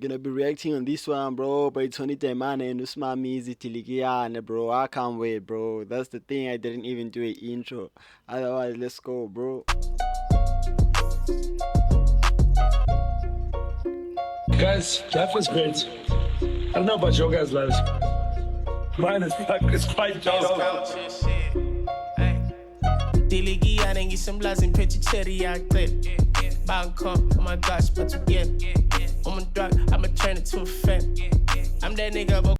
gonna be reacting on this one, bro. But it's only Temane and Usmami Easy Tilikiane, bro. I can't wait, bro. That's the thing. I didn't even do an intro. Otherwise, let's go, bro. Guys, life is great. I don't know about your guys' lives. Mine is quite dull. Diligiane ngisemlazi mphethe cherry yaqeda Bangkok, oh my gosh, but again I'm a drug, I'ma turn it to a friend I'm that nigga, but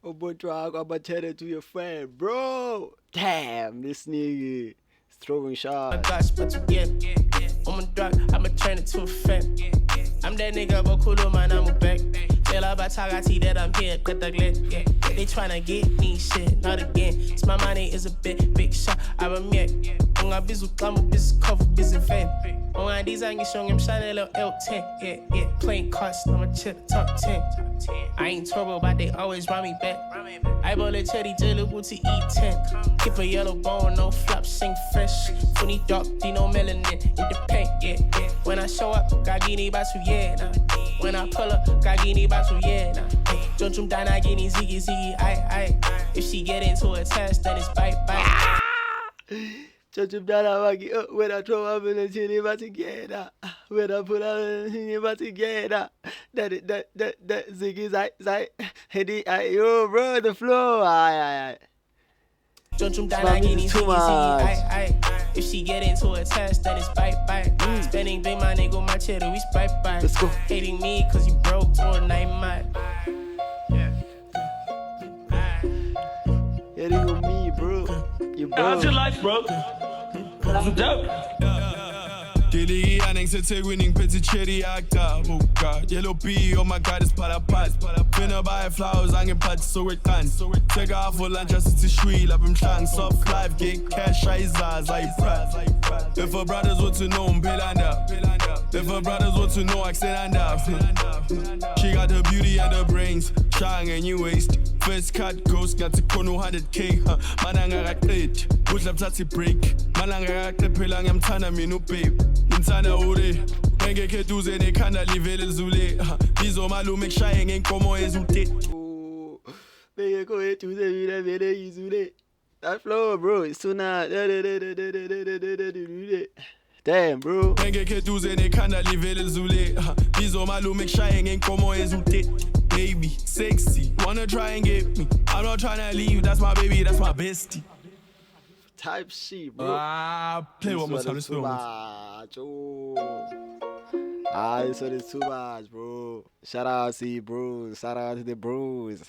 Oh, boy, drag, I'ma turn it to your friend, bro. Damn, this nigga is throwing shots. oh my gosh, but again I'm a drug, I'ma turn it to a friend I'm that nigga, but cool man, I'm back Tell about Tagati that I'm here, cut the glit, yeah. They tryna get me shit, not again. It's my money is a big shot, I'm a mech. On a bizu, I'm a biz cover, biz fan. On a design, you showing him shining a little L10, yeah. Playing cards, I'm a chip, top 10. I ain't turbo, but they always run me back. I bought a cherry, jelly, to E10. Keep a yellow bone, no flaps, sing fresh. Funny dark, no melanin, in the paint, yeah. When I show up, Gagini Basu, yeah, nah. When I pull up, Gagini Basu, yeah, nah. Don't you die, Gini, ziggy, I. If she get into a test, then it's bite. When I throw up in the chin, but together. When I pull out in the but together. That ziggy, zai. Heady, yo, bro, the flow, aye. Don't you die, Gini, ziggy, I. If she get into a test, then it's bite. Spending big money, go my cheddar, we bite. Let's go. Hating me, cause you broke to a night mad. Hating on me, bro. You broke. How's your life, bro? How's it dope? Diligiane ngisethekwini ngiphethe cherry yakudaba, oh God. Yellow B, oh my God, it's phalaphala. Finna buy flowers, angiphathi sokweqanda. Take off for lunch, asithi shwi lapha emhlanga. Soft life, get cash, ayizazi, ayipride. If her brothers were to know, ngiphela ndaba. If her brothers were to know, akusena ndaba. She got her beauty and her brains, shy ngenye waist. First cut ghost, ngathi khona 100K, mana ngakaqedi. Udla buthatha break, mana ngakaqephela ngiyamthanda mina ubabe. Ngimthanda ule, ngeke eduze nekhanda livele lizule. Bizomalume kushaye ngenkomo ezude. Bengekho eduze mina vele izule. That flow, bro, it's too nice. Damn, bro. Ngeke eduze nekhanda livele lizule. Bizomalume kushaye ngenkomo ezude. Baby, sexy, wanna try and get me. I'm not trying to leave, that's my baby, that's my bestie. Type shit, bro. Play one more time, This let's one go. is too much. This one is too much, bro. Shout out to you, bros. Shout out to the bros.